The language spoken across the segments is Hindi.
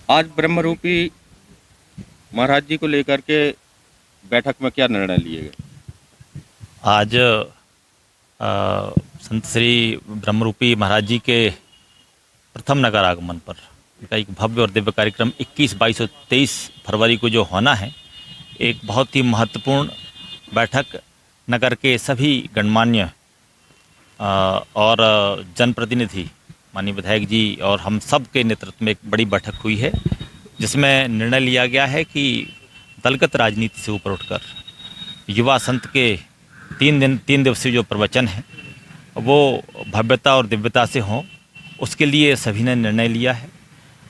आज ब्रह्मरूपी महाराज जी को लेकर के बैठक में क्या निर्णय लिए गए? आज संत श्री ब्रह्मरूपी महाराज जी के प्रथम नगर आगमन पर उनका एक भव्य और दिव्य कार्यक्रम 21, 22 और 23 फरवरी को जो होना है, एक बहुत ही महत्वपूर्ण बैठक नगर के सभी गणमान्य और जनप्रतिनिधि, माननीय विधायक जी और हम सब के नेतृत्व में एक बड़ी बैठक हुई है, जिसमें निर्णय लिया गया है कि दलगत राजनीति से ऊपर उठकर युवा संत के 3 दिवसीय जो प्रवचन है वो भव्यता और दिव्यता से हों, उसके लिए सभी ने निर्णय लिया है।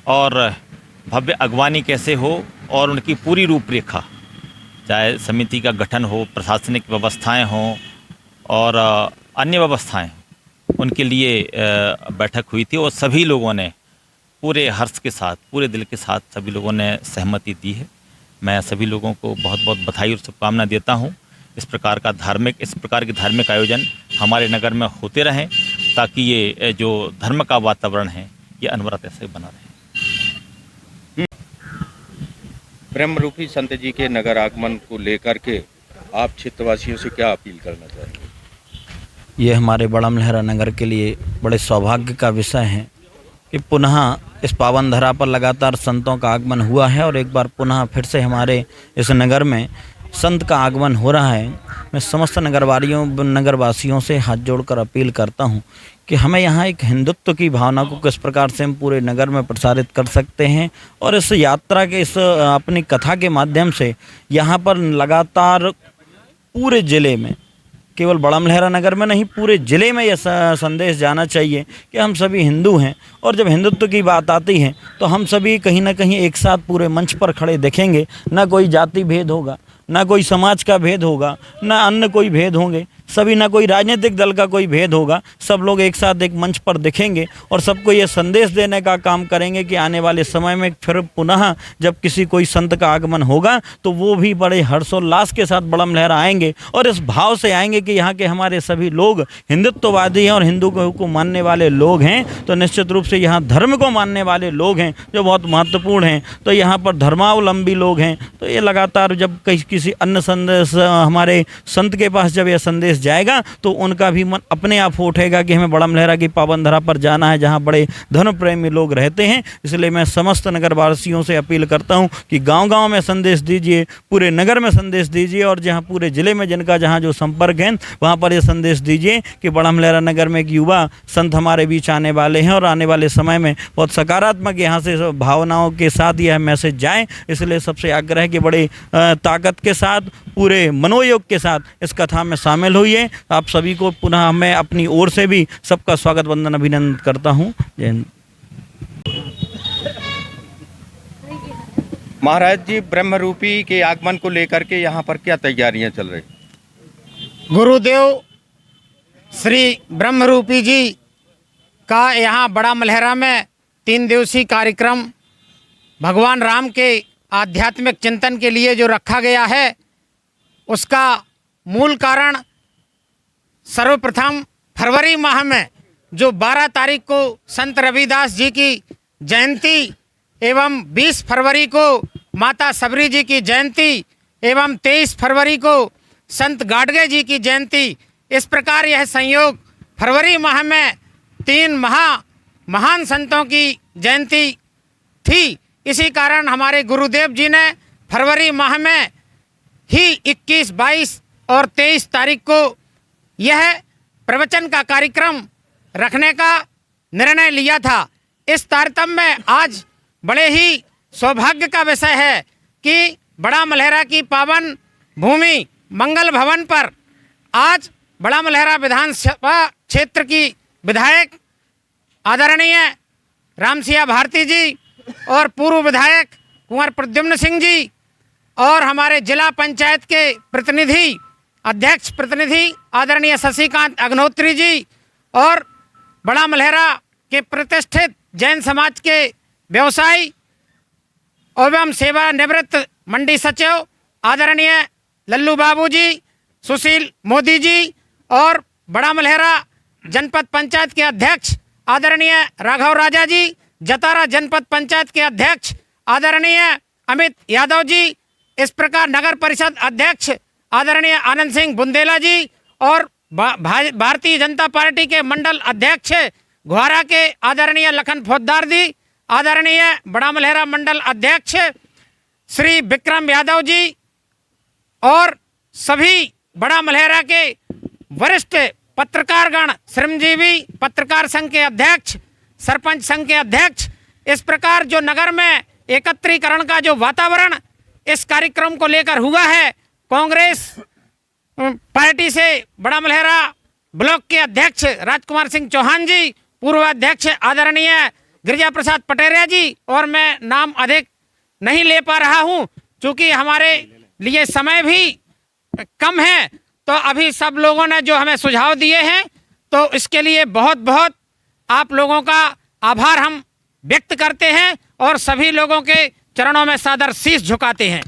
और भव्य अगवानी कैसे हो और उनकी पूरी रूपरेखा, चाहे समिति का गठन हो, प्रशासनिक व्यवस्थाएं हों और अन्य व्यवस्थाएं, उनके लिए बैठक हुई थी और सभी लोगों ने पूरे हर्ष के साथ, पूरे दिल के साथ सभी लोगों ने सहमति दी है। मैं सभी लोगों को बहुत बहुत बधाई और शुभकामना देता हूं। इस प्रकार के धार्मिक आयोजन हमारे नगर में होते रहें, ताकि ये जो धर्म का वातावरण है ये अनवरत ऐसे बना रहे। ब्रह्मरूपी संत जी के नगर आगमन को लेकर के आप क्षेत्रवासियों से क्या अपील करना चाहेंगे? ये हमारे बड़ा मलहरा नगर के लिए बड़े सौभाग्य का विषय है कि पुनः इस पावन धरा पर लगातार संतों का आगमन हुआ है और एक बार पुनः फिर से हमारे इस नगर में संत का आगमन हो रहा है। मैं समस्त नगरवासियों से हाथ जोड़कर अपील करता हूं कि हमें यहाँ एक हिंदुत्व की भावना को किस प्रकार से हम पूरे नगर में प्रसारित कर सकते हैं और इस यात्रा के इस अपनी कथा के माध्यम से यहाँ पर लगातार पूरे ज़िले में, केवल बड़ा मलहरा नगर में नहीं, पूरे ज़िले में यह संदेश जाना चाहिए कि हम सभी हिंदू हैं और जब हिंदुत्व की बात आती है तो हम सभी कहीं ना कहीं एक साथ पूरे मंच पर खड़े दिखेंगे। ना कोई जाति भेद होगा, ना कोई समाज का भेद होगा, ना अन्य कोई भेद होंगे, सभी, ना कोई राजनीतिक दल का कोई भेद होगा। सब लोग एक साथ एक मंच पर दिखेंगे और सबको ये संदेश देने का काम करेंगे कि आने वाले समय में फिर पुनः जब किसी कोई संत का आगमन होगा तो वो भी बड़े हर्षोल्लास के साथ बड़ा मलहरा आएंगे और इस भाव से आएंगे कि यहाँ के हमारे सभी लोग हिंदुत्ववादी हैं और हिंदू को मानने वाले लोग हैं। तो निश्चित रूप से यहाँ धर्म को मानने वाले लोग हैं जो बहुत महत्वपूर्ण हैं। तो यहाँ पर धर्मावलंबी लोग हैं। तो ये लगातार जब किसी अन्य संदेश हमारे संत के पास जब यह संदेश जाएगा तो उनका भी मन अपने आप उठेगा कि हमें बड़ा मलहरा की पावन धरा पर जाना है, जहां बड़े धर्म प्रेमी लोग रहते हैं। इसलिए मैं समस्त नगरवासियों से अपील करता हूं कि गांव-गांव में संदेश दीजिए, पूरे नगर में संदेश दीजिए और जहां पूरे जिले में जिनका जहां जो संपर्क है वहां पर यह संदेश दीजिए कि बड़ा मलहरा नगर में एक युवा संत हमारे बीच आने वाले हैं और आने वाले समय में बहुत सकारात्मक यहाँ से भावनाओं के साथ यह मैसेज जाए। इसलिए सबसे आग्रह है कि बड़े ताकत के साथ, पूरे मनोयोग के साथ इस कथा में शामिल हुई। आप सभी को पुनः मैं अपनी ओर से भी सबका स्वागत, वंदन, अभिनंदन करता हूं। जय हिंद। महाराज जी ब्रह्मरूपी के आगमन को लेकर के यहाँ पर क्या तैयारियां चल रही? गुरुदेव श्री ब्रह्मरूपी जी का यहाँ बड़ा मलहरा में 3 दिवसीय कार्यक्रम भगवान राम के आध्यात्मिक चिंतन के लिए जो रखा गया है, उसका मूल कारण सर्वप्रथम फरवरी माह में जो 12 तारीख को संत रविदास जी की जयंती एवं 20 फरवरी को माता सबरी जी की जयंती एवं 23 फरवरी को संत गाडगे जी की जयंती, इस प्रकार यह संयोग फरवरी माह में 3 महान संतों की जयंती थी। इसी कारण हमारे गुरुदेव जी ने फरवरी माह में ही 21, 22 और 23 तारीख को यह प्रवचन का कार्यक्रम रखने का निर्णय लिया था। इस तारतम्य में आज बड़े ही सौभाग्य का विषय है कि बड़ा मलहरा की पावन भूमि मंगल भवन पर आज बड़ा मलहरा विधानसभा क्षेत्र की विधायक आदरणीय रामसिया भारती जी और पूर्व विधायक कुंवर प्रद्युम्न सिंह जी और हमारे जिला पंचायत के प्रतिनिधि, अध्यक्ष प्रतिनिधि आदरणीय शशिकांत अग्निहोत्री जी और बड़ा मलहरा के प्रतिष्ठित जैन समाज के व्यवसायी एवं सेवानिवृत्त मंडी सचिव आदरणीय लल्लू बाबू जी, सुशील मोदी जी और बड़ा मलहरा जनपद पंचायत के अध्यक्ष आदरणीय राघव राजा जी, जतारा जनपद पंचायत के अध्यक्ष आदरणीय अमित यादव जी, इस प्रकार नगर परिषद अध्यक्ष आदरणीय आनंद सिंह बुंदेला जी और भारतीय जनता पार्टी के मंडल अध्यक्ष घुआरा के आदरणीय लखन फौजदार जी, आदरणीय बड़ा मलहरा मंडल अध्यक्ष श्री विक्रम यादव जी और सभी बड़ा मलहरा के वरिष्ठ पत्रकारगण, श्रमजीवी पत्रकार संघ के अध्यक्ष, सरपंच संघ के अध्यक्ष, इस प्रकार जो नगर में एकत्रीकरण का जो वातावरण इस कार्यक्रम को लेकर हुआ है, कांग्रेस पार्टी से बड़ा मलहरा ब्लॉक के अध्यक्ष राजकुमार सिंह चौहान जी, पूर्व अध्यक्ष आदरणीय गिरिजा प्रसाद पटेरिया जी, और मैं नाम अधिक नहीं ले पा रहा हूं क्योंकि हमारे लिए समय भी कम है। तो अभी सब लोगों ने जो हमें सुझाव दिए हैं, तो इसके लिए बहुत बहुत आप लोगों का आभार हम व्यक्त करते हैं और सभी लोगों के चरणों में सादर शीश झुकाते हैं।